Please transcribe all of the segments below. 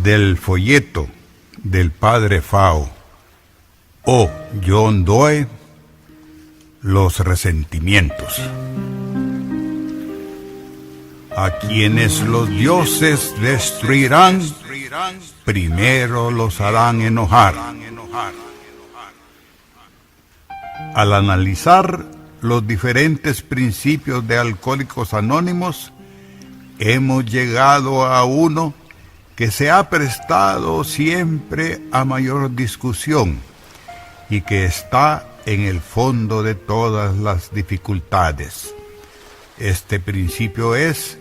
del folleto del padre Fao o John Doe, los resentimientos. A quienes los dioses destruirán, primero los harán enojar. Al analizar los diferentes principios de Alcohólicos Anónimos, hemos llegado a uno que se ha prestado siempre a mayor discusión y que está en el fondo de todas las dificultades. Este principio es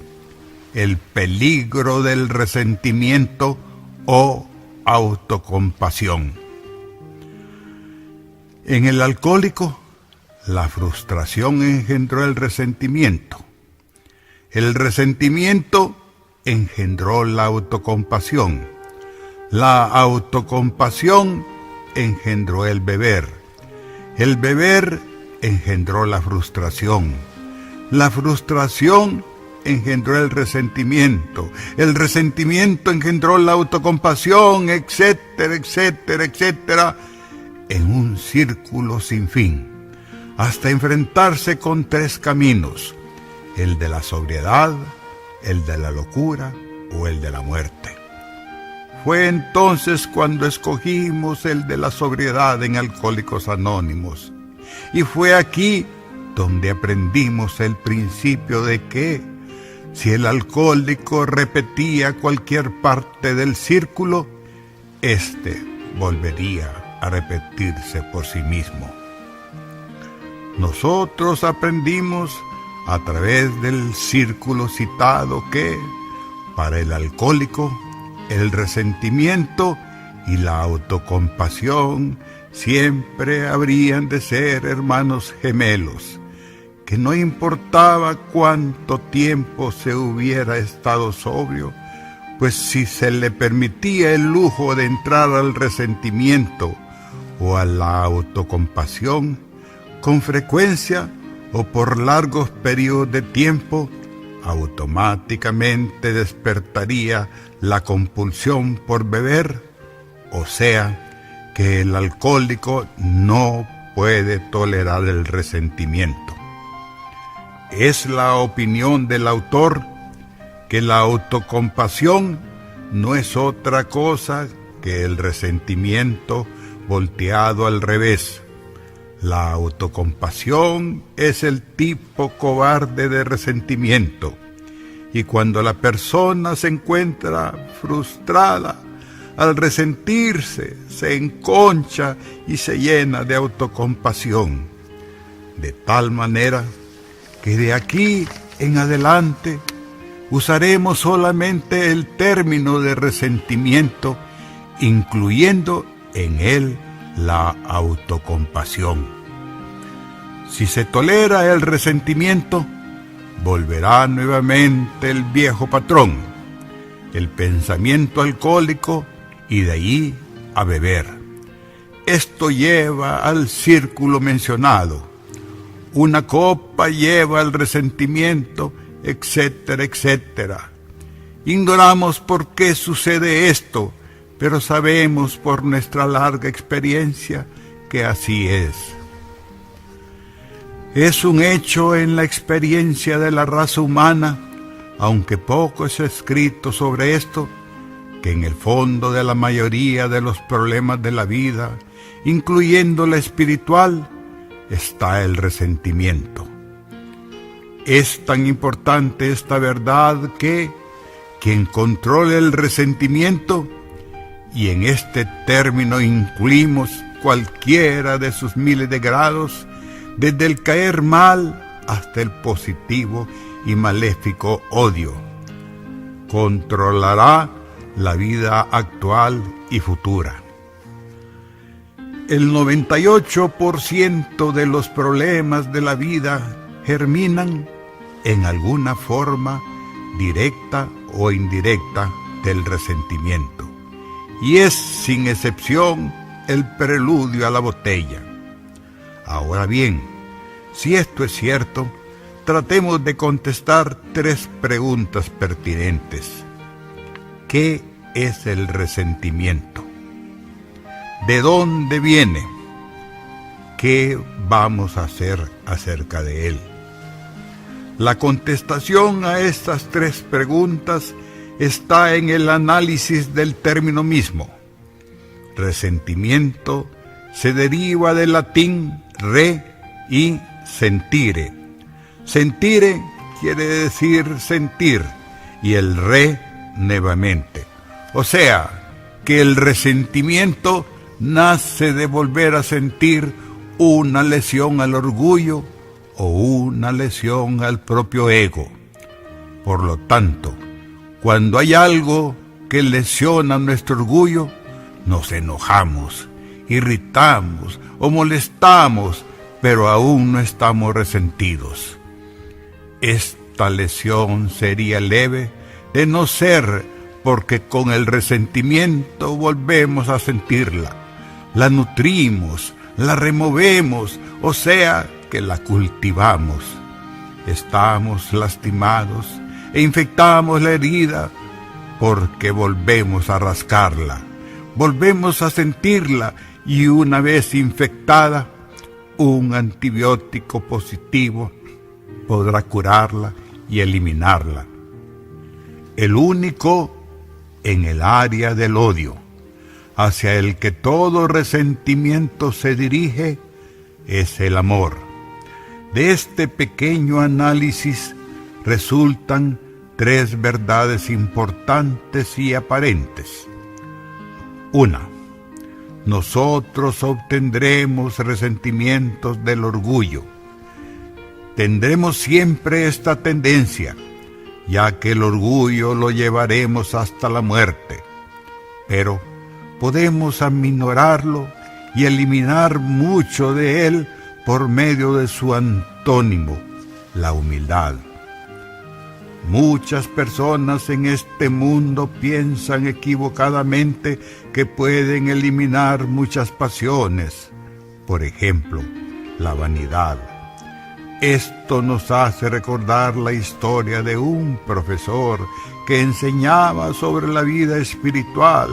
el peligro del resentimiento o autocompasión. En el alcohólico, la frustración engendró el resentimiento. El resentimiento engendró la autocompasión. La autocompasión engendró el beber. El beber engendró la frustración. La frustración engendró el resentimiento. El resentimiento engendró la autocompasión, etcétera, etcétera, etcétera, en un círculo sin fin, hasta enfrentarse con tres caminos: el de la sobriedad, el de la locura o el de la muerte. Fue entonces cuando escogimos el de la sobriedad en Alcohólicos Anónimos, y fue aquí donde aprendimos el principio de que si el alcohólico repetía cualquier parte del círculo, éste volvería a repetirse por sí mismo. Nosotros aprendimos a través del círculo citado que, para el alcohólico, el resentimiento y la autocompasión siempre habrían de ser hermanos gemelos, que no importaba cuánto tiempo se hubiera estado sobrio, pues si se le permitía el lujo de entrar al resentimiento o a la autocompasión, con frecuencia o por largos periodos de tiempo, automáticamente despertaría la compulsión por beber, o sea, que el alcohólico no puede tolerar el resentimiento. Es la opinión del autor que la autocompasión no es otra cosa que el resentimiento volteado al revés. La autocompasión es el tipo cobarde de resentimiento, y cuando la persona se encuentra frustrada, al resentirse, se enconcha y se llena de autocompasión, de tal manera que de aquí en adelante usaremos solamente el término de resentimiento, incluyendo en él la autocompasión. Si se tolera el resentimiento, volverá nuevamente el viejo patrón, el pensamiento alcohólico, y de ahí a beber. Esto lleva al círculo mencionado. Una copa lleva al resentimiento, etcétera, etcétera. Ignoramos por qué sucede esto, pero sabemos por nuestra larga experiencia que así es. Es un hecho en la experiencia de la raza humana, aunque poco es escrito sobre esto, que en el fondo de la mayoría de los problemas de la vida, incluyendo la espiritual, está el resentimiento. Es tan importante esta verdad que quien controle el resentimiento, y en este término incluimos cualquiera de sus miles de grados, desde el caer mal hasta el positivo y maléfico odio, controlará la vida actual y futura. El 98% de los problemas de la vida germinan en alguna forma directa o indirecta del resentimiento, y es sin excepción el preludio a la botella. Ahora bien, si esto es cierto, tratemos de contestar tres preguntas pertinentes. ¿Qué es el resentimiento. ¿De dónde viene? ¿Qué vamos a hacer acerca de él? La contestación a estas tres preguntas está en el análisis del término mismo. Resentimiento se deriva del latín re y sentire. Sentire quiere decir sentir y el re nuevamente. O sea, que el resentimiento nace de volver a sentir una lesión al orgullo o una lesión al propio ego. Por lo tanto, cuando hay algo que lesiona nuestro orgullo, nos enojamos, irritamos o molestamos, pero aún no estamos resentidos. Esta lesión sería leve de no ser porque con el resentimiento volvemos a sentirla, la nutrimos, la removemos, o sea que la cultivamos. Estamos lastimados e infectamos la herida porque volvemos a rascarla, volvemos a sentirla y una vez infectada, un antibiótico positivo podrá curarla y eliminarla. El único en el área del odio, hacia el que todo resentimiento se dirige, es el amor. De este pequeño análisis resultan tres verdades importantes y aparentes. Una, nosotros obtendremos resentimientos del orgullo. Tendremos siempre esta tendencia, ya que el orgullo lo llevaremos hasta la muerte. Pero podemos aminorarlo y eliminar mucho de él por medio de su antónimo, la humildad. Muchas personas en este mundo piensan equivocadamente que pueden eliminar muchas pasiones, por ejemplo, la vanidad. Esto nos hace recordar la historia de un profesor que enseñaba sobre la vida espiritual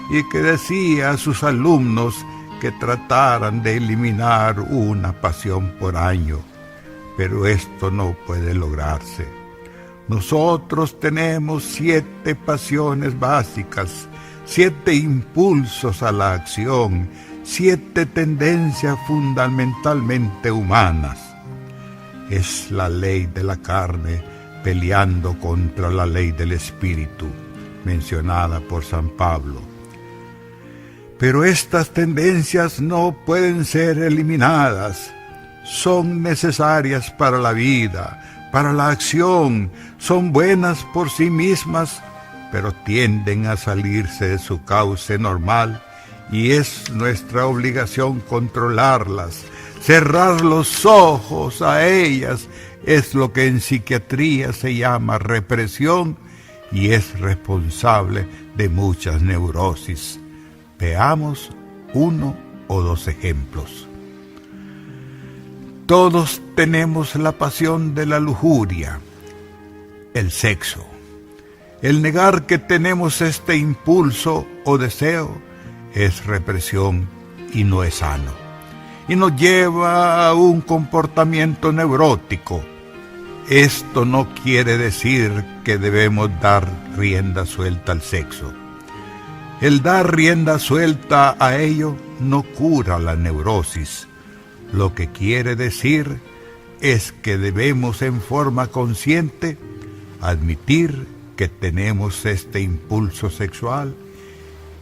y que decía a sus alumnos que trataran de eliminar una pasión por año, pero esto no puede lograrse. Nosotros tenemos 7 pasiones básicas, 7 impulsos a la acción, 7 tendencias fundamentalmente humanas. Es la ley de la carne peleando contra la ley del espíritu, mencionada por San Pablo. Pero estas tendencias no pueden ser eliminadas. Son necesarias para la vida, para la acción, son buenas por sí mismas, pero tienden a salirse de su cauce normal y es nuestra obligación controlarlas. Cerrar los ojos a ellas es lo que en psiquiatría se llama represión y es responsable de muchas neurosis. Veamos 1 o 2 ejemplos. Todos tenemos la pasión de la lujuria, el sexo. El negar que tenemos este impulso o deseo es represión y no es sano. Y nos lleva a un comportamiento neurótico. Esto no quiere decir que debemos dar rienda suelta al sexo. El dar rienda suelta a ello no cura la neurosis. Lo que quiere decir es que debemos en forma consciente admitir que tenemos este impulso sexual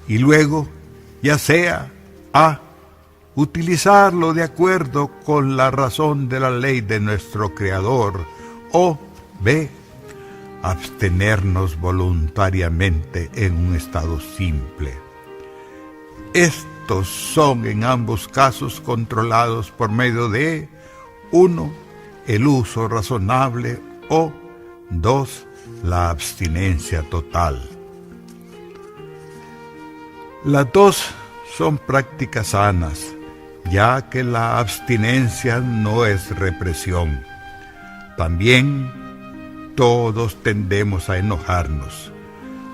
y luego, ya sea A, utilizarlo de acuerdo con la razón de la ley de nuestro Creador, o B, abstenernos voluntariamente en un estado simple. Estos son en ambos casos controlados por medio de 1, el uso razonable o 2, la abstinencia total. Las dos son prácticas sanas, ya que la abstinencia no es represión. También todos tendemos a enojarnos.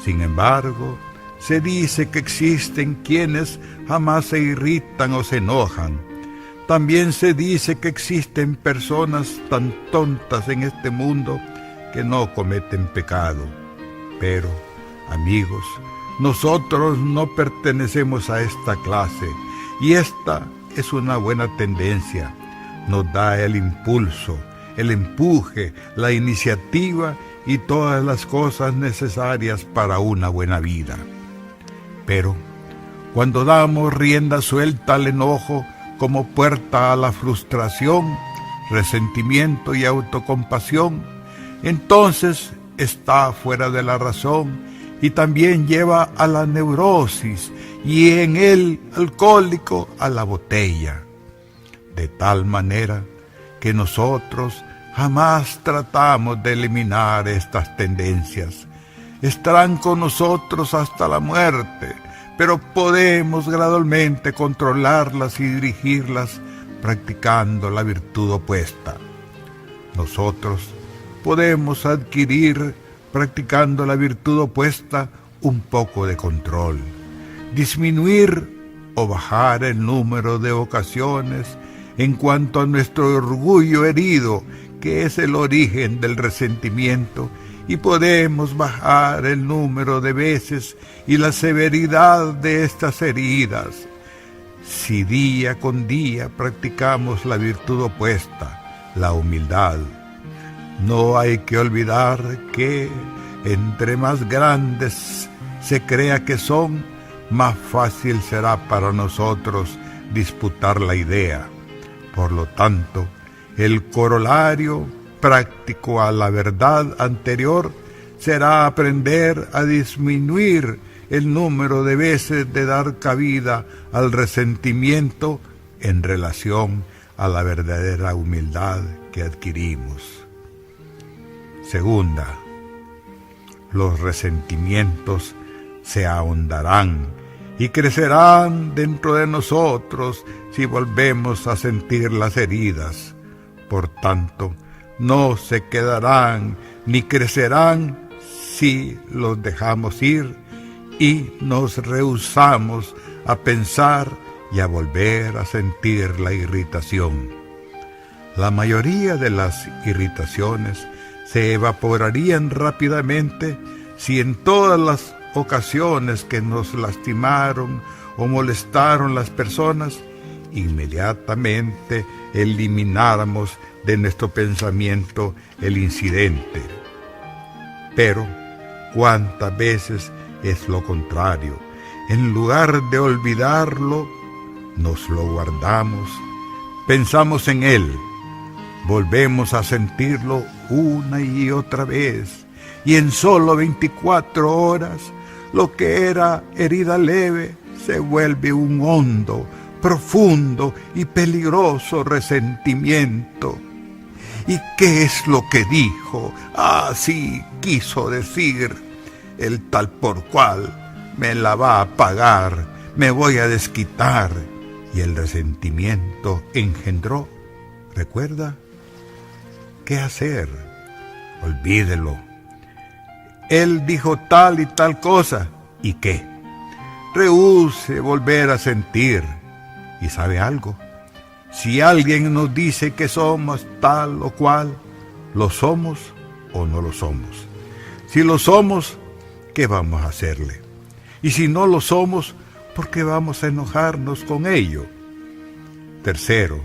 Sin embargo, se dice que existen quienes jamás se irritan o se enojan. También se dice que existen personas tan tontas en este mundo que no cometen pecado. Pero, amigos, nosotros no pertenecemos a esta clase, y esta es una buena tendencia. Nos da el impulso, el empuje, la iniciativa y todas las cosas necesarias para una buena vida. Pero, cuando damos rienda suelta al enojo como puerta a la frustración, resentimiento y autocompasión, entonces está fuera de la razón y también lleva a la neurosis y en el alcohólico a la botella. De tal manera que nosotros jamás tratamos de eliminar estas tendencias. Estarán con nosotros hasta la muerte, pero podemos gradualmente controlarlas y dirigirlas practicando la virtud opuesta. Nosotros podemos adquirir, practicando la virtud opuesta, un poco de control, disminuir o bajar el número de ocasiones en cuanto a nuestro orgullo herido, que es el origen del resentimiento, y podemos bajar el número de veces y la severidad de estas heridas si día con día practicamos la virtud opuesta, la humildad. No hay que olvidar que entre más grandes se crea que son, más fácil será para nosotros disputar la idea. Por lo tanto, el corolario práctico a la verdad anterior será aprender a disminuir el número de veces de dar cabida al resentimiento en relación a la verdadera humildad que adquirimos. Segunda, los resentimientos se ahondarán y crecerán dentro de nosotros si volvemos a sentir las heridas. Por tanto, no se quedarán ni crecerán si los dejamos ir y nos rehusamos a pensar y a volver a sentir la irritación. La mayoría de las irritaciones se evaporarían rápidamente si en todas las ocasiones que nos lastimaron o molestaron las personas, inmediatamente elimináramos de nuestro pensamiento el incidente. Pero, ¿cuántas veces es lo contrario? En lugar de olvidarlo, nos lo guardamos, pensamos en él, volvemos a sentirlo una y otra vez, y en solo 24 horas, lo que era herida leve se vuelve un hondo, profundo y peligroso resentimiento. ¿Y qué es lo que dijo? Sí, quiso decir, el tal por cual me la va a pagar, me voy a desquitar. Y el resentimiento engendró. ¿Recuerda? ¿Qué hacer? Olvídelo. Él dijo tal y tal cosa. ¿Y qué? Rehúse volver a sentir. ¿Y sabe algo? Si alguien nos dice que somos tal o cual, ¿lo somos o no lo somos? Si lo somos, ¿qué vamos a hacerle? Y si no lo somos, ¿por qué vamos a enojarnos con ello? Tercero,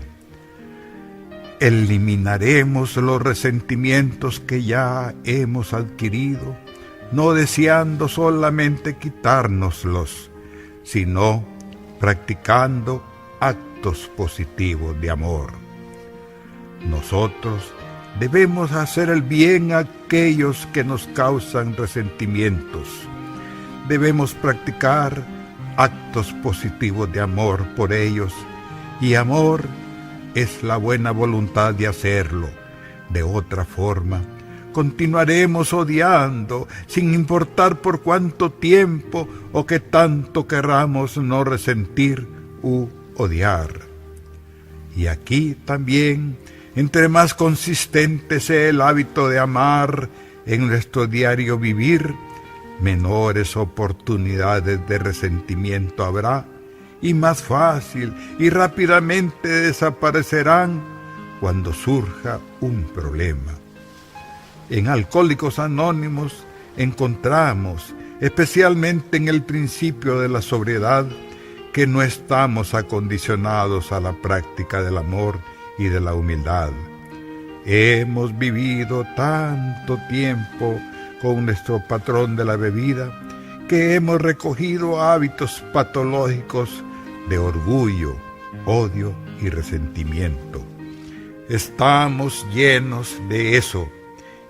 eliminaremos los resentimientos que ya hemos adquirido, no deseando solamente quitárnoslos, sino practicando actos positivos de amor. Nosotros debemos hacer el bien a aquellos que nos causan resentimientos. Debemos practicar actos positivos de amor por ellos, y amor es la buena voluntad de hacerlo. De otra forma, continuaremos odiando, sin importar por cuánto tiempo o qué tanto querramos no resentir u odiar. Y aquí también, entre más consistente sea el hábito de amar en nuestro diario vivir, menores oportunidades de resentimiento habrá, y más fácil y rápidamente desaparecerán cuando surja un problema. En Alcohólicos Anónimos encontramos, especialmente en el principio de la sobriedad, que no estamos acondicionados a la práctica del amor y de la humildad. Hemos vivido tanto tiempo con nuestro patrón de la bebida que hemos recogido hábitos patológicos de orgullo, odio y resentimiento. Estamos llenos de eso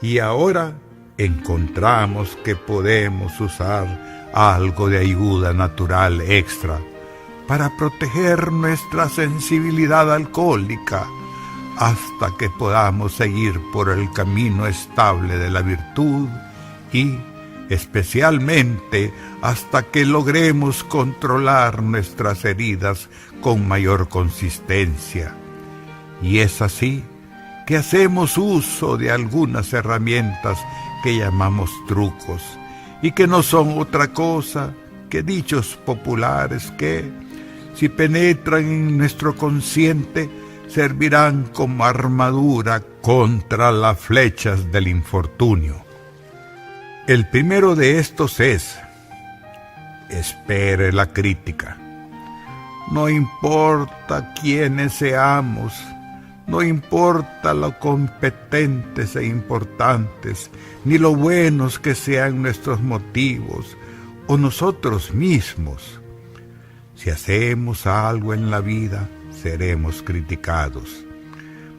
y ahora encontramos que podemos usar algo de ayuda natural extra para proteger nuestra sensibilidad alcohólica hasta que podamos seguir por el camino estable de la virtud y, especialmente, hasta que logremos controlar nuestras heridas con mayor consistencia. Y es así que hacemos uso de algunas herramientas que llamamos trucos y que no son otra cosa que dichos populares que, si penetran en nuestro consciente, servirán como armadura contra las flechas del infortunio. El primero de estos es: espere la crítica. No importa quiénes seamos, no importa lo competentes e importantes, ni lo buenos que sean nuestros motivos o nosotros mismos. Si hacemos algo en la vida, seremos criticados.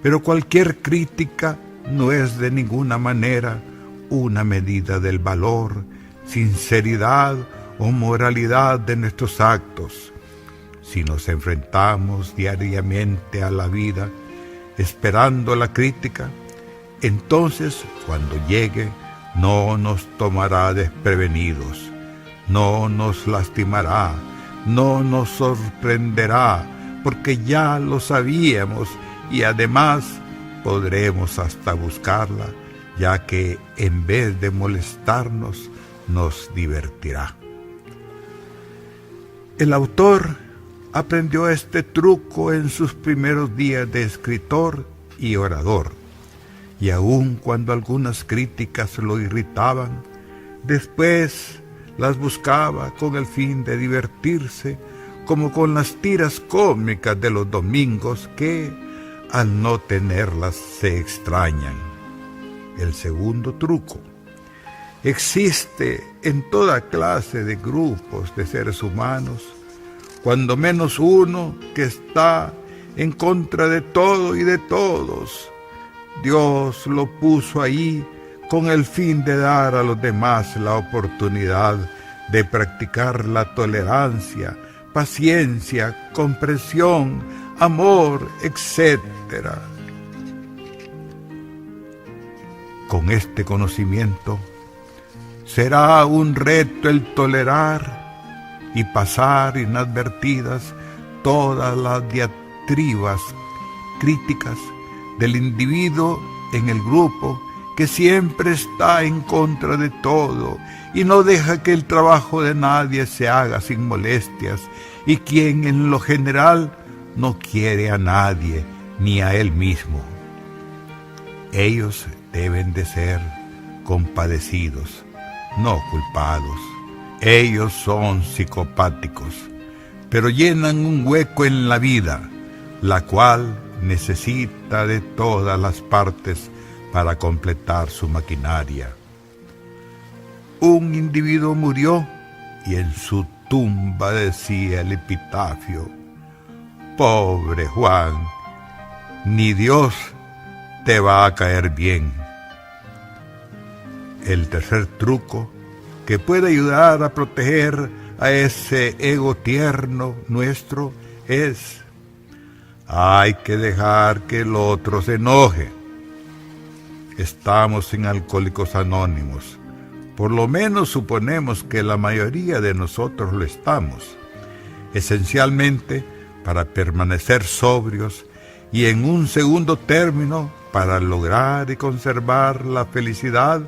Pero cualquier crítica no es de ninguna manera una medida del valor, sinceridad o moralidad de nuestros actos. Si nos enfrentamos diariamente a la vida esperando la crítica, entonces cuando llegue no nos tomará desprevenidos, no nos lastimará, no nos sorprenderá, porque ya lo sabíamos y además podremos hasta buscarla, ya que en vez de molestarnos, nos divertirá. El autor aprendió este truco en sus primeros días de escritor y orador, y aun cuando algunas críticas lo irritaban, después las buscaba con el fin de divertirse, como con las tiras cómicas de los domingos que, al no tenerlas, se extrañan. El segundo truco: existe en toda clase de grupos de seres humanos, cuando menos uno que está en contra de todo y de todos. Dios lo puso ahí con el fin de dar a los demás la oportunidad de practicar la tolerancia, paciencia, comprensión, amor, etc. Con este conocimiento, será un reto el tolerar y pasar inadvertidas todas las diatribas críticas del individuo en el grupo que siempre está en contra de todo y no deja que el trabajo de nadie se haga sin molestias, y quien en lo general no quiere a nadie ni a él mismo. Ellos deben de ser compadecidos, no culpados. Ellos son psicopáticos, pero llenan un hueco en la vida, la cual necesita de todas las partes para completar su maquinaria. Un individuo murió y en su tumba decía el epitafio: pobre Juan, ni Dios te va a caer bien. El tercer truco que puede ayudar a proteger a ese ego tierno nuestro es: hay que dejar que el otro se enoje. Estamos en Alcohólicos Anónimos. Por lo menos suponemos que la mayoría de nosotros lo estamos, esencialmente para permanecer sobrios y, en un segundo término, para lograr y conservar la felicidad,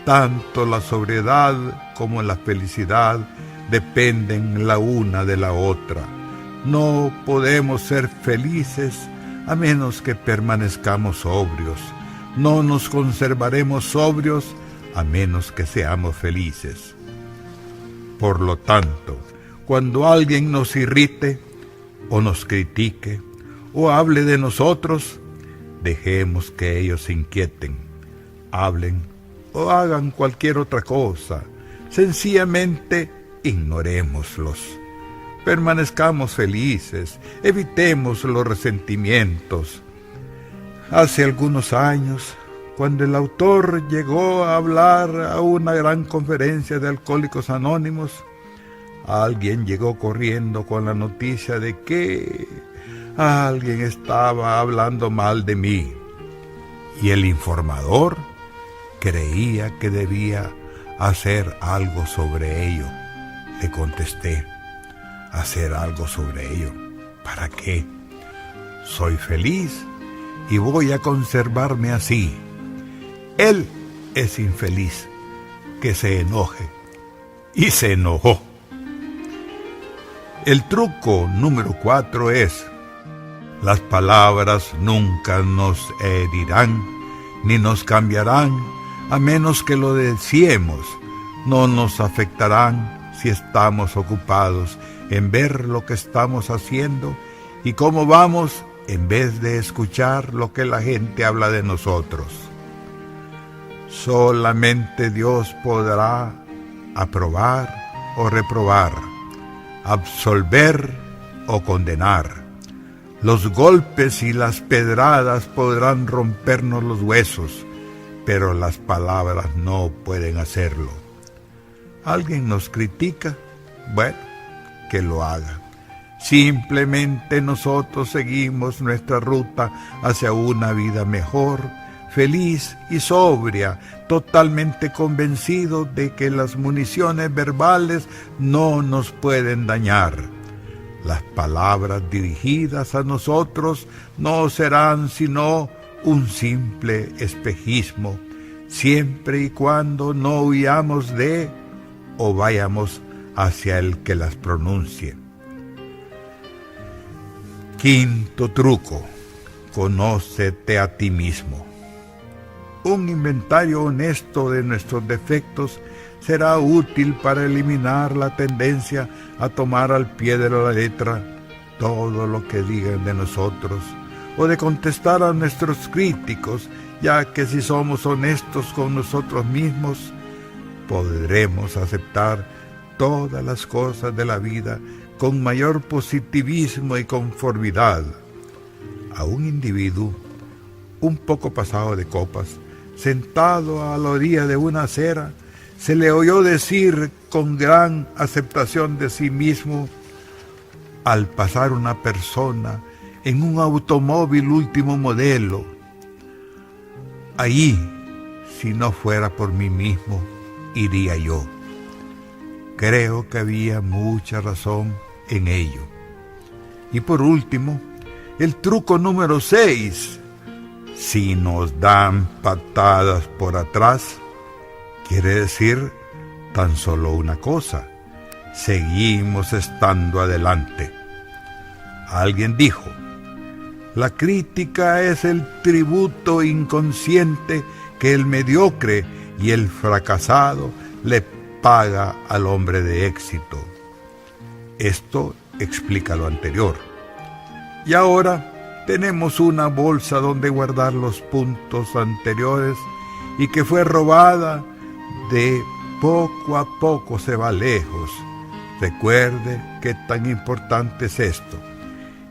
Tanto la sobriedad como la felicidad dependen la una de la otra. No podemos ser felices a menos que permanezcamos sobrios. No nos conservaremos sobrios a menos que seamos felices. Por lo tanto, cuando alguien nos irrite o nos critique o hable de nosotros, dejemos que ellos se inquieten, hablen o hagan cualquier otra cosa. Sencillamente ignorémoslos. Permanezcamos felices, evitemos los resentimientos. Hace algunos años, cuando el autor llegó a hablar a una gran conferencia de Alcohólicos Anónimos, alguien llegó corriendo con la noticia de que alguien estaba hablando mal de mí. Y el informador creía que debía hacer algo sobre ello. Le contesté, ¿hacer algo sobre ello? ¿Para qué? Soy feliz y voy a conservarme así. Él es infeliz, que se enoje. Y se enojó. El truco número 4 es: las palabras nunca nos herirán ni nos cambiarán a menos que lo deseemos. No nos afectarán si estamos ocupados en ver lo que estamos haciendo y cómo vamos en vez de escuchar lo que la gente habla de nosotros. Solamente Dios podrá aprobar o reprobar, absolver o condenar. Los golpes y las pedradas podrán rompernos los huesos, pero las palabras no pueden hacerlo. ¿Alguien nos critica? Bueno, que lo haga. Simplemente nosotros seguimos nuestra ruta hacia una vida mejor, feliz y sobria, totalmente convencido de que las municiones verbales no nos pueden dañar. Las palabras dirigidas a nosotros no serán sino un simple espejismo, siempre y cuando no huyamos de o vayamos hacia el que las pronuncie. Quinto truco: conócete a ti mismo. Un inventario honesto de nuestros defectos será útil para eliminar la tendencia a tomar al pie de la letra todo lo que digan de nosotros, o de contestar a nuestros críticos, ya que si somos honestos con nosotros mismos, podremos aceptar todas las cosas de la vida con mayor positivismo y conformidad. A un individuo un poco pasado de copas, sentado a la orilla de una acera, se le oyó decir con gran aceptación de sí mismo, al pasar una persona en un automóvil último modelo: allí, si no fuera por mí mismo, iría yo. Creo que había mucha razón en ello. Y por último, el truco número 6. Si nos dan patadas por atrás, quiere decir tan solo una cosa: seguimos estando adelante. Alguien dijo: la crítica es el tributo inconsciente que el mediocre y el fracasado le paga al hombre de éxito. Esto explica lo anterior. Y ahora tenemos una bolsa donde guardar los puntos anteriores y que fue robada. De poco a poco se va lejos. Recuerde qué tan importante es esto.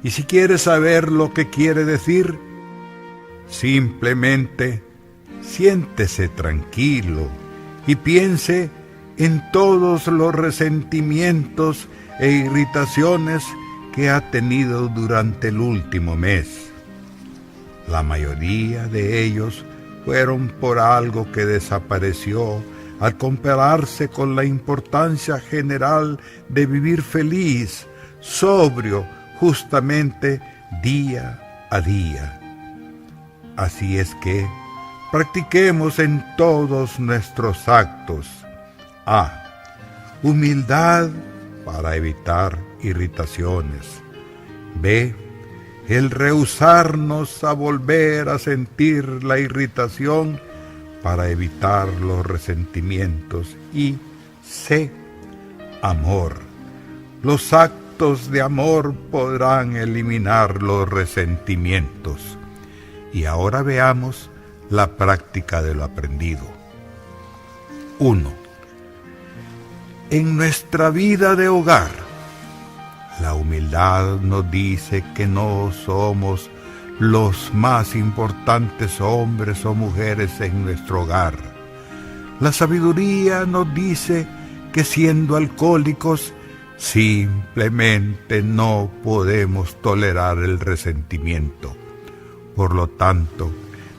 Y si quiere saber lo que quiere decir, simplemente siéntese tranquilo y piense en todos los resentimientos e irritaciones que ha tenido durante el último mes. La mayoría de ellos fueron por algo que desapareció al compararse con la importancia general de vivir feliz, sobrio, justamente día a día. Así es que Practiquemos en todos nuestros actos A. Humildad para evitar irritaciones. B. El rehusarnos a volver a sentir la irritación para evitar los resentimientos. Y C. Amor. Los actos de amor podrán eliminar los resentimientos. Y ahora veamos la práctica de lo aprendido. 1. En nuestra vida de hogar, la humildad nos dice que no somos los más importantes hombres o mujeres en nuestro hogar. La sabiduría nos dice que siendo alcohólicos, simplemente no podemos tolerar el resentimiento. Por lo tanto,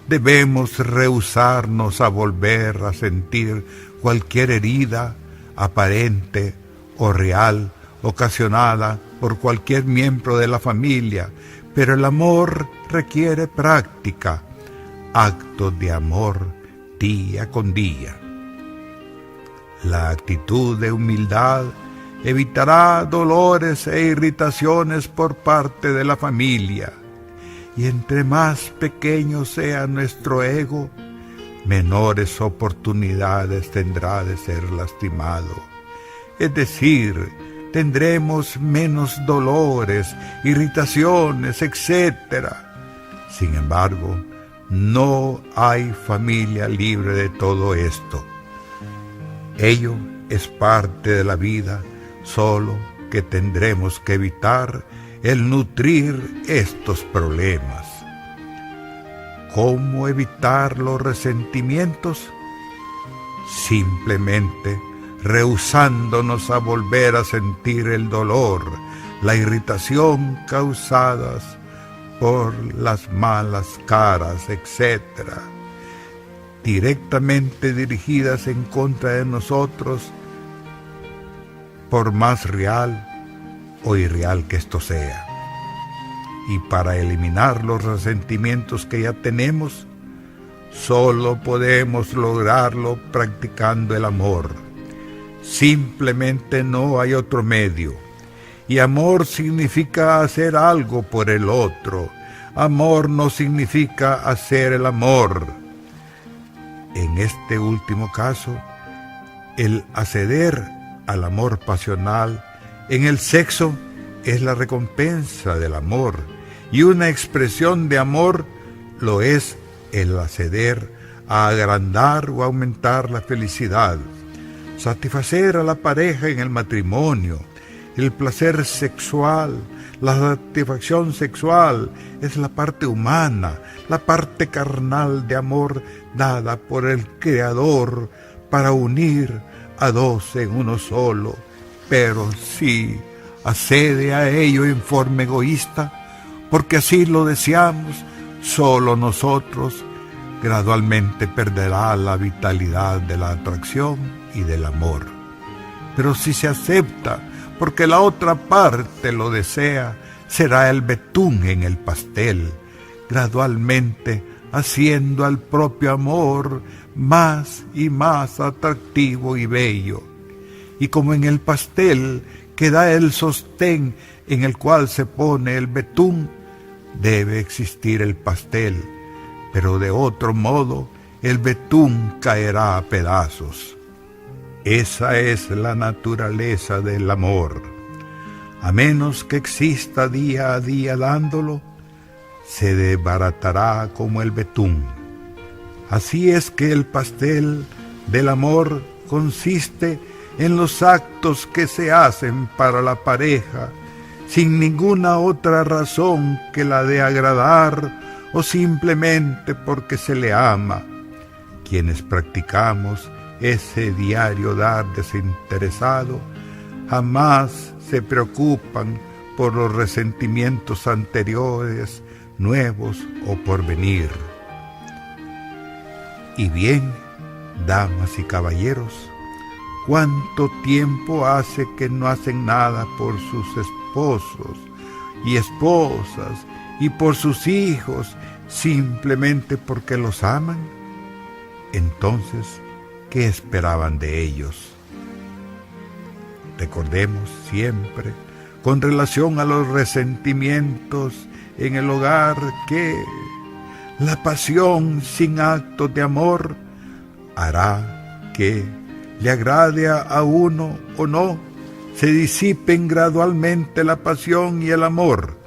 debemos rehusarnos a volver a sentir cualquier herida aparente o real ocasionada por cualquier miembro de la familia, pero el amor requiere práctica, actos de amor día con día. La actitud de humildad evitará dolores e irritaciones por parte de la familia, y entre más pequeño sea nuestro ego, menores oportunidades tendrá de ser lastimado. Es decir, tendremos menos dolores, irritaciones, etc. Sin embargo, no hay familia libre de todo esto. Ello es parte de la vida, solo que tendremos que evitar el nutrir estos problemas. ¿Cómo evitar los resentimientos? Simplemente rehusándonos a volver a sentir el dolor, la irritación causadas por las malas caras, etc., directamente dirigidas en contra de nosotros, por más real o irreal que esto sea. Y para eliminar los resentimientos que ya tenemos, solo podemos lograrlo practicando el amor. Simplemente no hay otro medio. Y amor significa hacer algo por el otro. Amor no significa hacer el amor. En este último caso, el acceder al amor pasional en el sexo es la recompensa del amor, y una expresión de amor lo es el acceder a agrandar o aumentar la felicidad, satisfacer a la pareja en el matrimonio. El placer sexual, la satisfacción sexual es la parte humana, la parte carnal de amor dada por el Creador para unir a dos en uno solo. Pero si accede a ello en forma egoísta, porque así lo deseamos, solo nosotros, gradualmente perderá la vitalidad de la atracción y del amor. Pero si se acepta porque la otra parte lo desea, será el betún en el pastel, gradualmente haciendo al propio amor más y más atractivo y bello. Y como en el pastel queda el sostén en el cual se pone el betún, debe existir el pastel, pero de otro modo el betún caerá a pedazos. Esa es la naturaleza del amor. A menos que exista día a día dándolo, se desbaratará como el betún. Así es que el pastel del amor consiste en los actos que se hacen para la pareja, sin ninguna otra razón que la de agradar o simplemente porque se le ama. Quienes practicamos ese diario dar desinteresado, jamás se preocupan por los resentimientos anteriores, nuevos o por venir. Y bien, damas y caballeros, ¿cuánto tiempo hace que no hacen nada por sus esposos y esposas y por sus hijos simplemente porque los aman? Entonces, ¿qué esperaban de ellos? Recordemos siempre, con relación a los resentimientos en el hogar, que la pasión sin actos de amor hará que, le agrade a uno o no, se disipen gradualmente la pasión y el amor,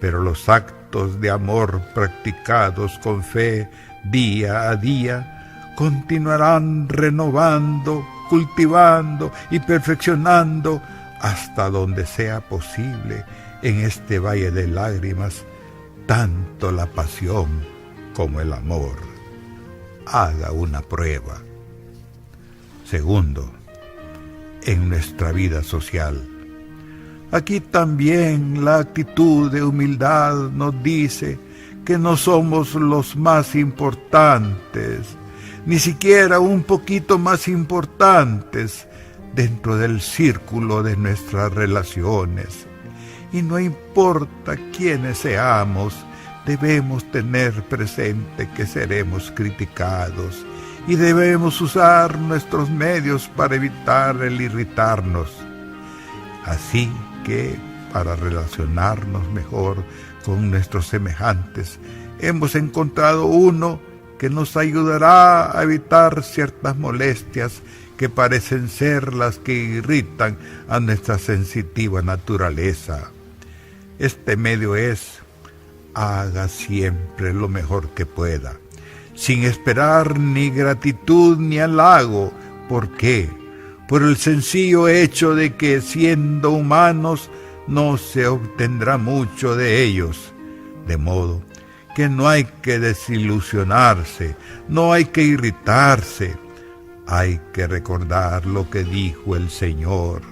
pero los actos de amor practicados con fe día a día continuarán renovando, cultivando y perfeccionando hasta donde sea posible en este valle de lágrimas tanto la pasión como el amor. Haga una prueba. Segundo, en nuestra vida social. Aquí también la actitud de humildad nos dice que no somos los más importantes, ni siquiera un poquito más importantes dentro del círculo de nuestras relaciones. Y no importa quiénes seamos, debemos tener presente que seremos criticados y debemos usar nuestros medios para evitar el irritarnos. Así que, para relacionarnos mejor con nuestros semejantes, hemos encontrado uno que nos ayudará a evitar ciertas molestias que parecen ser las que irritan a nuestra sensitiva naturaleza. Este medio es: haga siempre lo mejor que pueda, sin esperar ni gratitud ni halago. ¿Por qué? Por el sencillo hecho de que, siendo humanos, no se obtendrá mucho de ellos. De modo que no hay que desilusionarse, no hay que irritarse. Hay que recordar lo que dijo el Señor: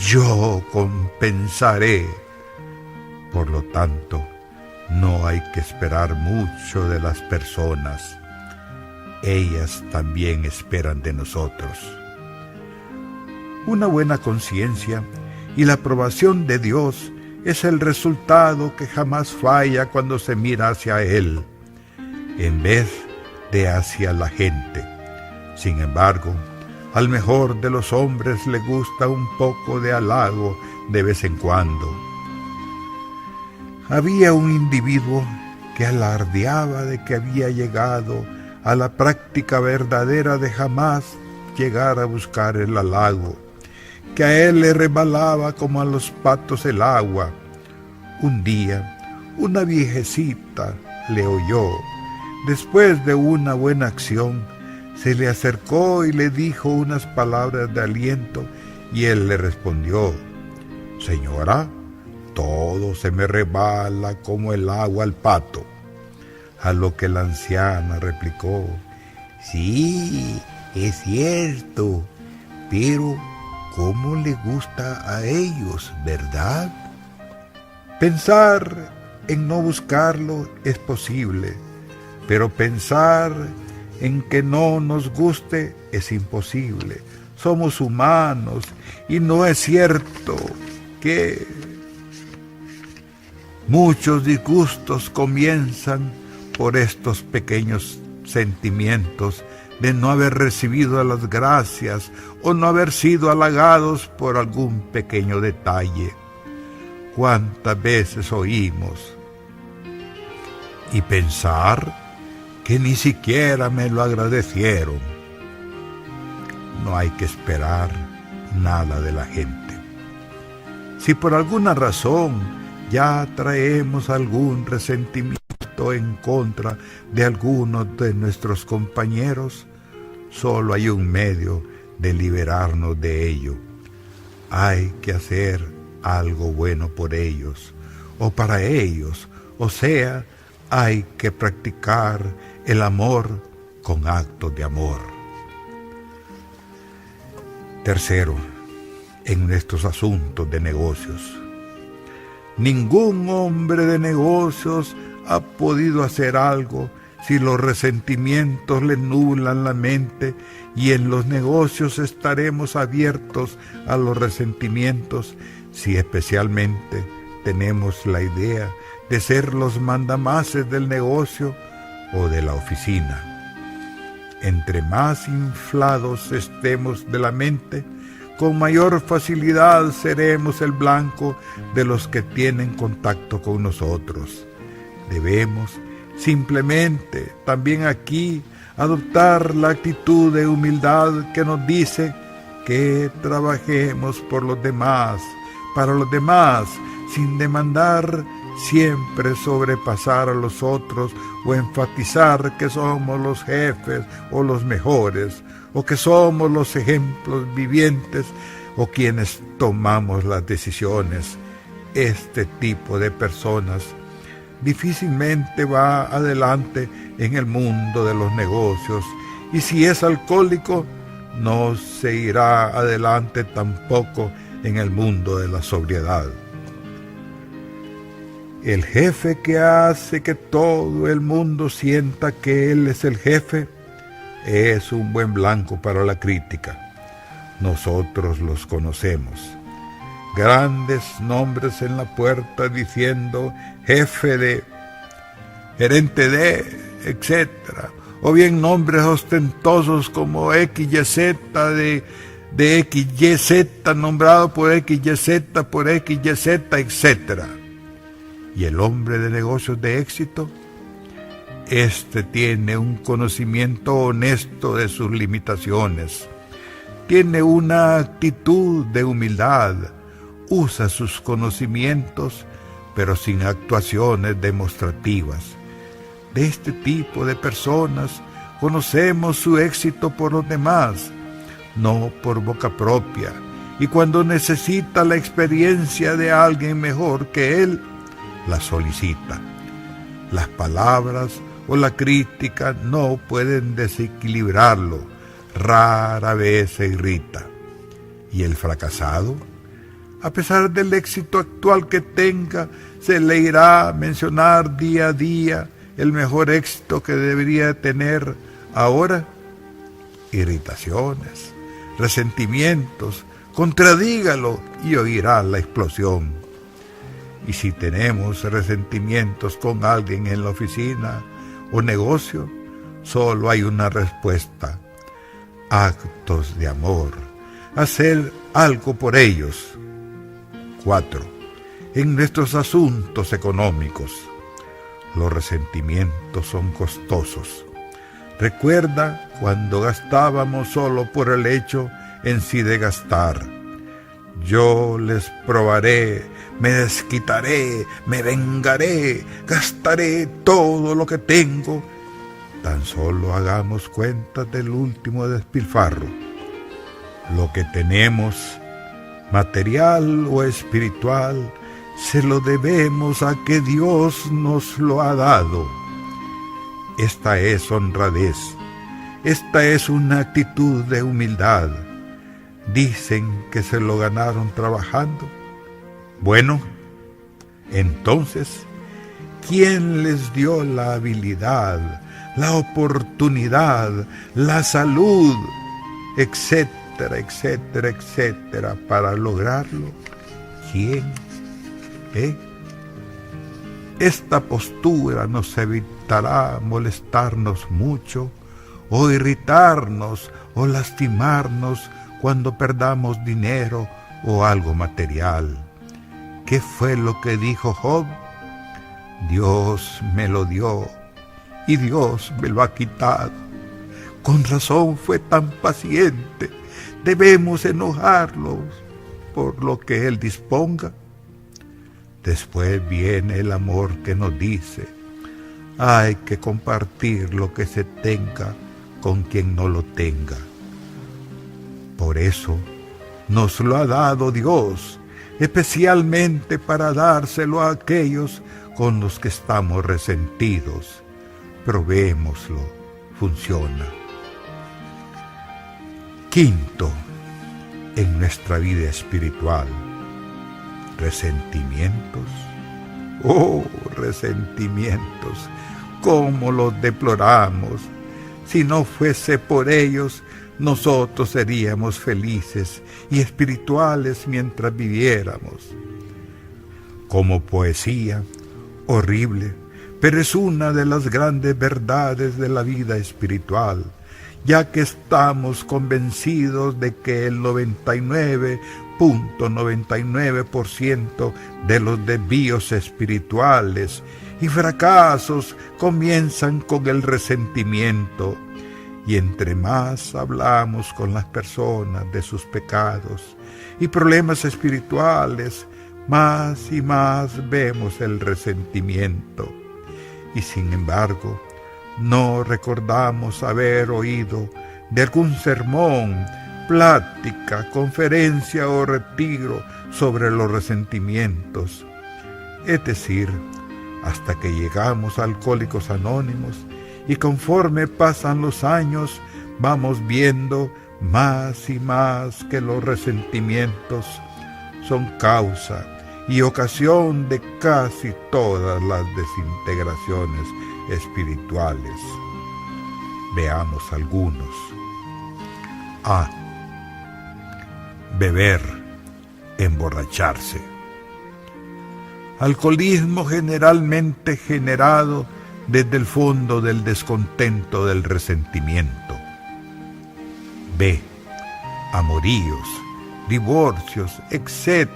yo compensaré. Por lo tanto, no hay que esperar mucho de las personas. Ellas también esperan de nosotros. Una buena conciencia y la aprobación de Dios es el resultado que jamás falla cuando se mira hacia Él, en vez de hacia la gente. Sin embargo, al mejor de los hombres le gusta un poco de halago de vez en cuando. Había un individuo que alardeaba de que había llegado a la práctica verdadera de jamás llegar a buscar el halago, que a él le resbalaba como a los patos el agua. Un día, una viejecita le oyó. Después de una buena acción, se le acercó y le dijo unas palabras de aliento, y él le respondió: señora, todo se me resbala como el agua al pato. A lo que la anciana replicó: sí, es cierto, pero ¿cómo le gusta a ellos, verdad? Pensar en no buscarlo es posible, pero pensar en que no nos guste es imposible. Somos humanos y no es cierto que muchos disgustos comienzan por estos pequeños sentimientos de no haber recibido las gracias o no haber sido halagados por algún pequeño detalle. ¿Cuántas veces oímos? Y pensar que ni siquiera me lo agradecieron. No hay que esperar nada de la gente. Si por alguna razón ya traemos algún resentimiento en contra de algunos de nuestros compañeros, solo hay un medio de liberarnos de ello. Hay que hacer algo bueno por ellos o para ellos, o sea, hay que practicar el amor con actos de amor. Tercero, en nuestros asuntos de negocios. Ningún hombre de negocios ha podido hacer algo si los resentimientos le nublan la mente, y en los negocios estaremos abiertos a los resentimientos si especialmente tenemos la idea de ser los mandamases del negocio o de la oficina. Entre más inflados estemos de la mente, con mayor facilidad seremos el blanco de los que tienen contacto con nosotros. Debemos simplemente también aquí adoptar la actitud de humildad que nos dice que trabajemos por los demás, para los demás, sin demandar siempre sobrepasar a los otros o enfatizar que somos los jefes o los mejores, o que somos los ejemplos vivientes o quienes tomamos las decisiones. Este tipo de personas difícilmente va adelante en el mundo de los negocios, y si es alcohólico, no se irá adelante tampoco en el mundo de la sobriedad. El jefe que hace que todo el mundo sienta que él es el jefe es un buen blanco para la crítica. Nosotros los conocemos. Grandes nombres en la puerta diciendo jefe de, gerente de, etc. O bien nombres ostentosos como XYZ de XYZ, nombrado por XYZ, por XYZ, etc. ¿Y el hombre de negocios de éxito? Este tiene un conocimiento honesto de sus limitaciones, tiene una actitud de humildad, usa sus conocimientos, pero sin actuaciones demostrativas. De este tipo de personas conocemos su éxito por los demás, no por boca propia, y cuando necesita la experiencia de alguien mejor que él, la solicita. Las palabras o la crítica no pueden desequilibrarlo, rara vez se irrita. ¿Y el fracasado? A pesar del éxito actual que tenga, se le irá a mencionar día a día el mejor éxito que debería tener ahora. Irritaciones, resentimientos, contradígalo y oirá la explosión. Y si tenemos resentimientos con alguien en la oficina o negocio, solo hay una respuesta: actos de amor, hacer algo por ellos. 4. En nuestros asuntos económicos, los resentimientos son costosos. Recuerda cuando gastábamos solo por el hecho en sí de gastar. Yo les probaré, me desquitaré, me vengaré, gastaré todo lo que tengo. Tan solo hagamos cuenta del último despilfarro. Lo que tenemos, material o espiritual, se lo debemos a que Dios nos lo ha dado. Esta es honradez, esta es una actitud de humildad. Dicen que se lo ganaron trabajando. Bueno, entonces, ¿quién les dio la habilidad, la oportunidad, la salud, etcétera, etcétera, etcétera, para lograrlo? ¿Quién? Esta postura nos evitará molestarnos mucho, o irritarnos, o lastimarnos cuando perdamos dinero o algo material. ¿Qué fue lo que dijo Job? Dios me lo dio y Dios me lo ha quitado. Con razón fue tan paciente. Debemos enojarlos por lo que Él disponga. Después viene el amor que nos dice: hay que compartir lo que se tenga con quien no lo tenga. Por eso nos lo ha dado Dios, especialmente para dárselo a aquellos con los que estamos resentidos. Probémoslo, funciona. 5. En nuestra vida espiritual, resentimientos. Oh, resentimientos, cómo los deploramos. Si no fuese por ellos, nosotros seríamos felices y espirituales mientras viviéramos. Como poesía, horrible, pero es una de las grandes verdades de la vida espiritual, ya que estamos convencidos de que el 99.99% de los desvíos espirituales y fracasos comienzan con el resentimiento. Y entre más hablamos con las personas de sus pecados y problemas espirituales, más y más vemos el resentimiento. Y sin embargo, no recordamos haber oído de algún sermón, plática, conferencia o retiro sobre los resentimientos. Es decir, hasta que llegamos a Alcohólicos Anónimos, y conforme pasan los años, vamos viendo más y más que los resentimientos son causa y ocasión de casi todas las desintegraciones espirituales. Veamos algunos. A. Beber, emborracharse. Alcoholismo generalmente generado desde el fondo del descontento del resentimiento. B. Amoríos, divorcios, etc.,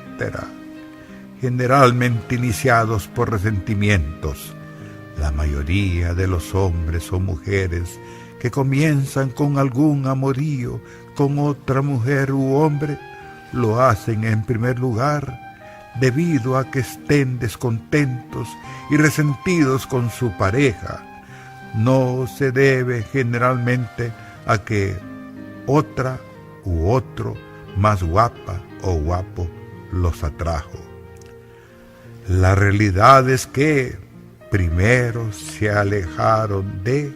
generalmente iniciados por resentimientos. La mayoría de los hombres o mujeres que comienzan con algún amorío con otra mujer u hombre, lo hacen en primer lugar debido a que estén descontentos y resentidos con su pareja. No se debe generalmente a que otra u otro más guapa o guapo los atrajo. La realidad es que primero se alejaron de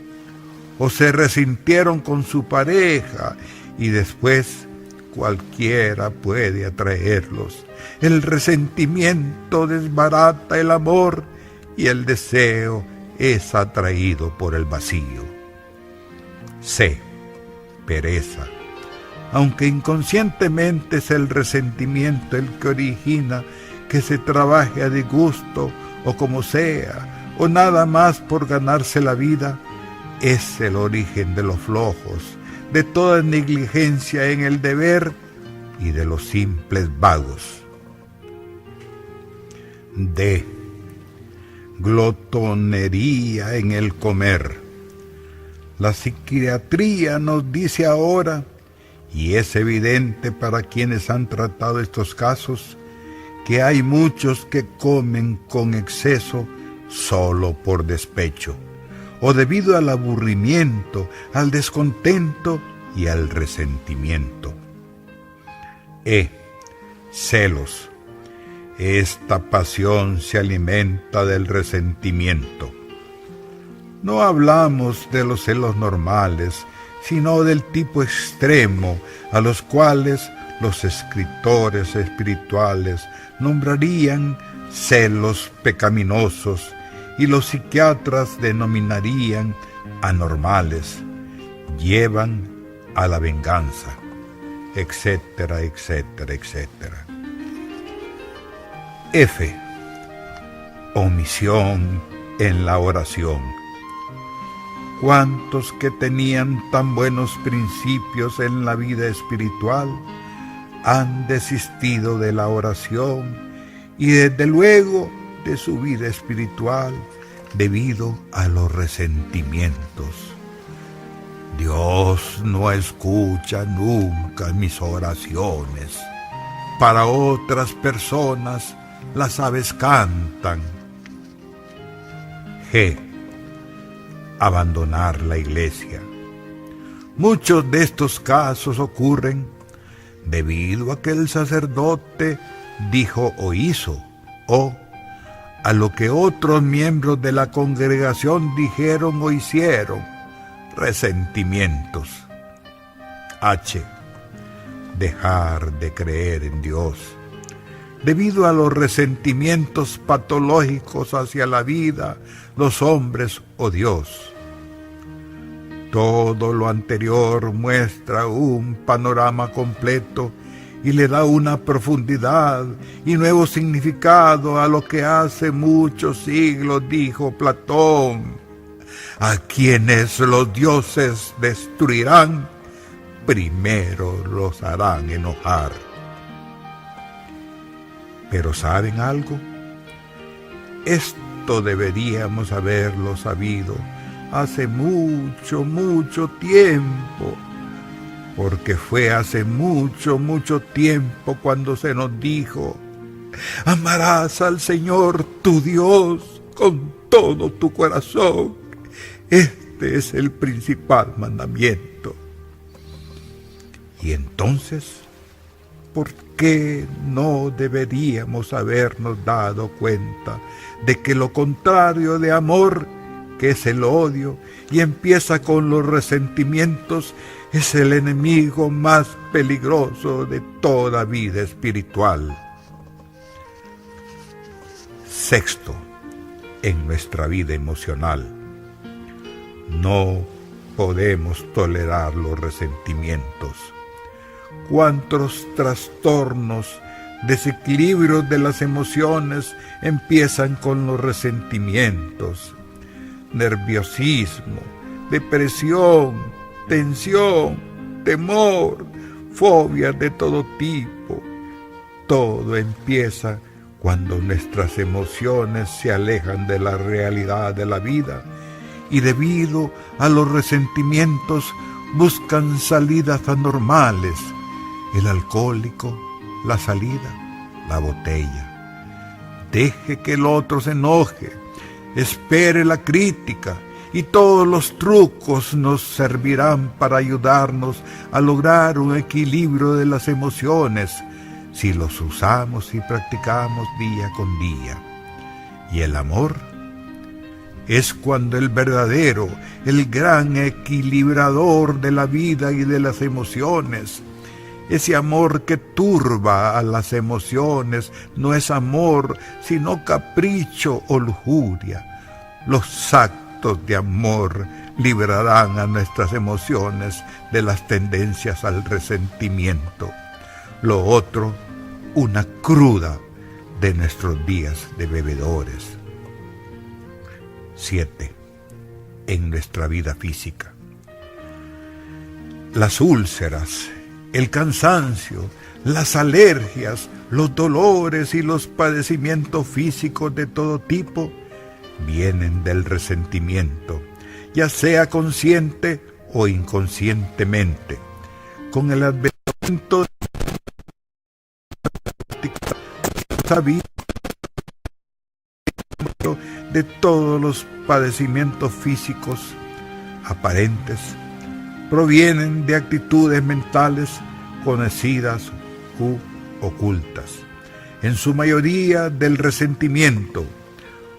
o se resintieron con su pareja y después cualquiera puede atraerlos. El resentimiento desbarata el amor y el deseo es atraído por el vacío. C. Pereza. Aunque inconscientemente es el resentimiento el que origina que se trabaje a disgusto o como sea, o nada más por ganarse la vida, es el origen de los flojos, de toda negligencia en el deber y de los simples vagos. D. Glotonería en el comer. La psiquiatría nos dice ahora, y es evidente para quienes han tratado estos casos, que hay muchos que comen con exceso solo por despecho, o debido al aburrimiento, al descontento y al resentimiento. E. Celos. Esta pasión se alimenta del resentimiento. No hablamos de los celos normales, sino del tipo extremo, a los cuales los escritores espirituales nombrarían celos pecaminosos y los psiquiatras denominarían anormales. Llevan a la venganza, etcétera, etcétera, etcétera. F. Omisión en la oración. ¿Cuántos que tenían tan buenos principios en la vida espiritual han desistido de la oración y desde luego de su vida espiritual debido a los resentimientos? Dios no escucha nunca mis oraciones. Para otras personas las aves cantan. G. Abandonar la iglesia. Muchos de estos casos ocurren debido a que el sacerdote dijo o hizo, o a lo que otros miembros de la congregación dijeron o hicieron. Resentimientos. H. Dejar de creer en Dios. Debido a los resentimientos patológicos hacia la vida, los hombres o Dios. Todo lo anterior muestra un panorama completo y le da una profundidad y nuevo significado a lo que hace muchos siglos dijo Platón. a quienes los dioses destruirán, primero los harán enojar. Pero ¿saben algo? Esto deberíamos haberlo sabido hace mucho, mucho tiempo, porque fue hace mucho, mucho tiempo cuando se nos dijo: amarás al Señor tu Dios con todo tu corazón. Este es el principal mandamiento. Y entonces, ¿por qué no deberíamos habernos dado cuenta de que lo contrario de amor, que es el odio, y empieza con los resentimientos, es el enemigo más peligroso de toda vida espiritual? Sexto, en nuestra vida emocional, no podemos tolerar los resentimientos. ¿Cuántos trastornos, desequilibrios de las emociones empiezan con los resentimientos? Nerviosismo, depresión, tensión, temor, fobias de todo tipo. Todo empieza cuando nuestras emociones se alejan de la realidad de la vida y debido a los resentimientos buscan salidas anormales. El alcohólico, la salida, la botella. Deje que el otro se enoje, espere la crítica y todos los trucos nos servirán para ayudarnos a lograr un equilibrio de las emociones si los usamos y practicamos día con día. Y el amor es cuando el verdadero, el gran equilibrador de la vida y de las emociones, ese amor que turba a las emociones, no es amor, sino capricho o lujuria. Los actos de amor librarán a nuestras emociones de las tendencias al resentimiento. Lo otro, una cruda de nuestros días de bebedores. 7. En nuestra vida física. Las úlceras, el cansancio, las alergias, los dolores y los padecimientos físicos de todo tipo vienen del resentimiento, ya sea consciente o inconscientemente, con el advenimiento de todos los padecimientos físicos aparentes provienen de actitudes mentales conocidas u ocultas, en su mayoría del resentimiento.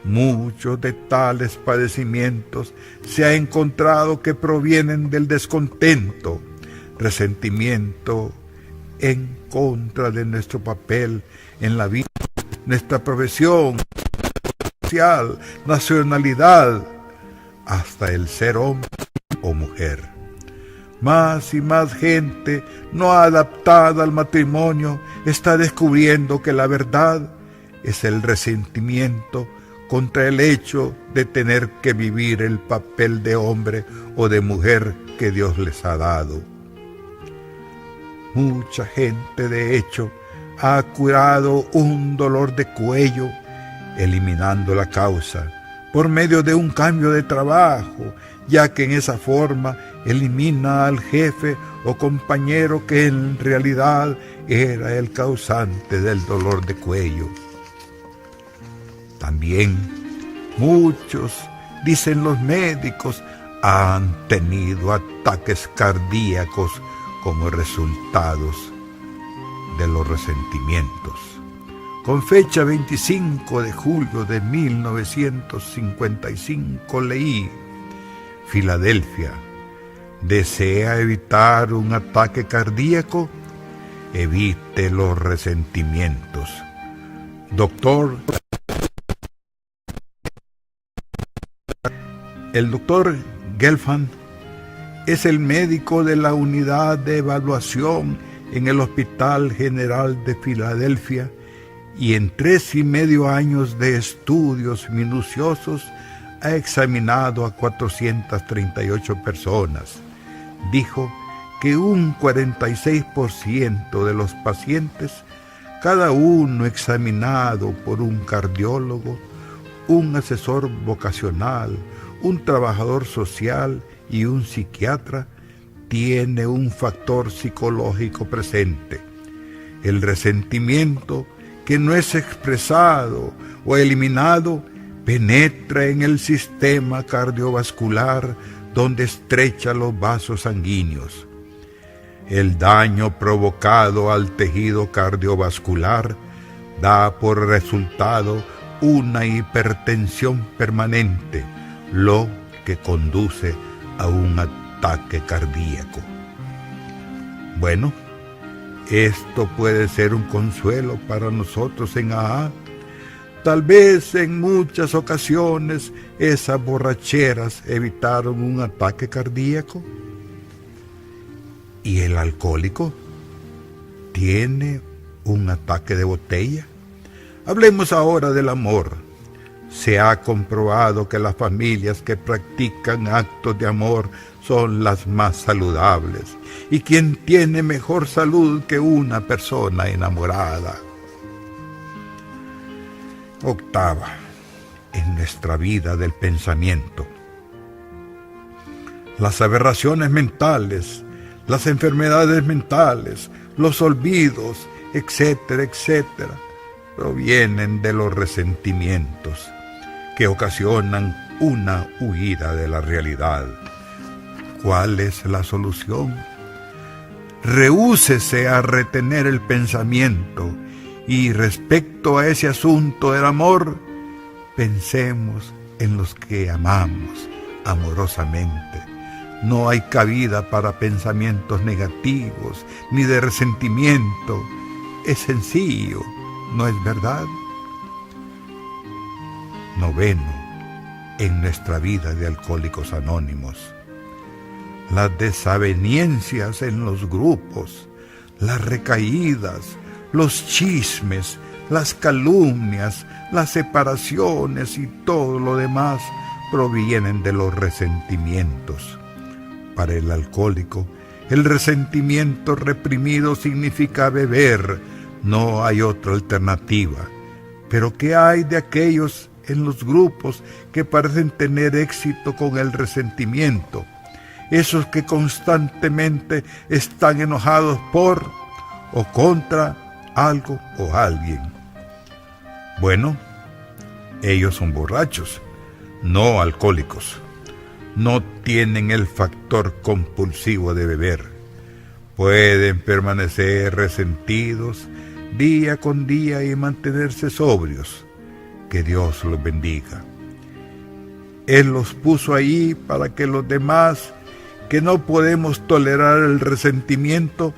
Muchos de tales padecimientos se ha encontrado que provienen del descontento, resentimiento en contra de nuestro papel en la vida, nuestra profesión, social, nacionalidad, hasta el ser hombre o mujer. Más y más gente no adaptada al matrimonio está descubriendo que la verdad es el resentimiento contra el hecho de tener que vivir el papel de hombre o de mujer que Dios les ha dado. Mucha gente, de hecho, ha curado un dolor de cuello, eliminando la causa, por medio de un cambio de trabajo, ya que en esa forma elimina al jefe o compañero que en realidad era el causante del dolor de cuello. También muchos, dicen los médicos, han tenido ataques cardíacos como resultados de los resentimientos. Con fecha 25 de julio de 1955 leí: Filadelfia, ¿desea evitar un ataque cardíaco? Evite los resentimientos. El doctor Gelfand es el médico de la unidad de evaluación en el Hospital General de Filadelfia y en 3,5 años de estudios minuciosos ha examinado a 438 personas. Dijo que un 46% de los pacientes, cada uno examinado por un cardiólogo, un asesor vocacional, un trabajador social y un psiquiatra, tiene un factor psicológico presente: el resentimiento, que no es expresado o eliminado, penetra en el sistema cardiovascular donde estrecha los vasos sanguíneos. El daño provocado al tejido cardiovascular da por resultado una hipertensión permanente, lo que conduce a un ataque cardíaco. Bueno, esto puede ser un consuelo para nosotros en AA. Tal vez en muchas ocasiones esas borracheras evitaron un ataque cardíaco. ¿Y el alcohólico tiene un ataque de botella? Hablemos ahora del amor. Se ha comprobado que las familias que practican actos de amor son las más saludables. ¿Y quién tiene mejor salud que una persona enamorada? Octava, en nuestra vida del pensamiento. Las aberraciones mentales, las enfermedades mentales, los olvidos, etcétera, etcétera, provienen de los resentimientos que ocasionan una huida de la realidad. ¿Cuál es la solución? Rehúsese a retener el pensamiento y respecto a ese asunto del amor, pensemos en los que amamos amorosamente. No hay cabida para pensamientos negativos ni de resentimiento. Es sencillo, ¿no es verdad? Noveno, en nuestra vida de Alcohólicos Anónimos. Las desavenencias en los grupos, las recaídas, los chismes, las calumnias, las separaciones y todo lo demás provienen de los resentimientos. Para el alcohólico, el resentimiento reprimido significa beber, no hay otra alternativa. Pero ¿qué hay de aquellos en los grupos que parecen tener éxito con el resentimiento? Esos que constantemente están enojados por o contra algo o alguien. Bueno, ellos son borrachos, no alcohólicos. No tienen el factor compulsivo de beber. Pueden permanecer resentidos día con día y mantenerse sobrios. Que Dios los bendiga. Él los puso ahí para que los demás, que no podemos tolerar el resentimiento,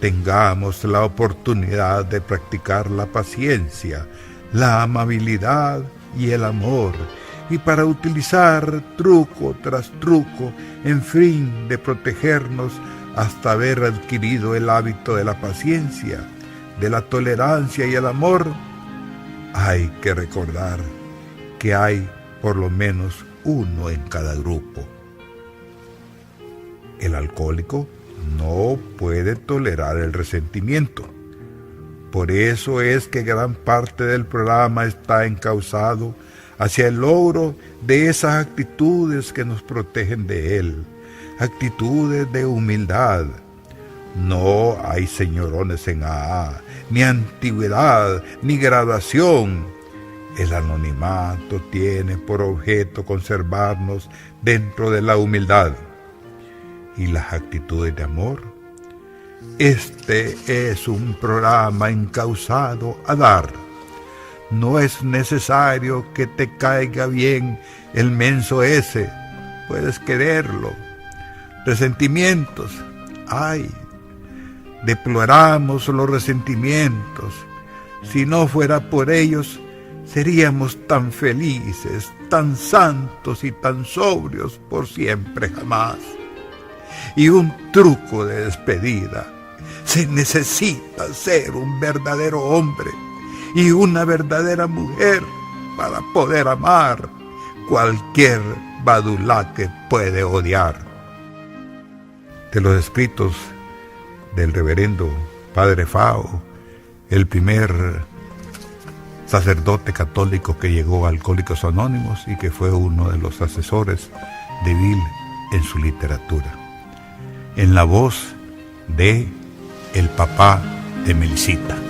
tengamos la oportunidad de practicar la paciencia, la amabilidad y el amor, y para utilizar truco tras truco en fin de protegernos hasta haber adquirido el hábito de la paciencia, de la tolerancia y el amor. Hay que recordar que hay por lo menos uno en cada grupo. El alcohólico no puede tolerar el resentimiento. Por eso es que gran parte del programa está encauzado hacia el logro de esas actitudes que nos protegen de él, actitudes de humildad. No hay señorones en AA, ni antigüedad, ni graduación. El anonimato tiene por objeto conservarnos dentro de la humildad y las actitudes de amor. Este es un programa encauzado a dar. No es necesario que te caiga bien el menso ese, puedes quererlo. Resentimientos, ay, deploramos los resentimientos. Si no fuera por ellos, seríamos tan felices, tan santos y tan sobrios por siempre jamás. Y un truco de despedida: se necesita ser un verdadero hombre y una verdadera mujer para poder amar, cualquier badulá que puede odiar. De los escritos del reverendo Padre Fao, el primer sacerdote católico que llegó a Alcohólicos Anónimos y que fue uno de los asesores de Bill en su literatura, en la voz de el papá de Melisita.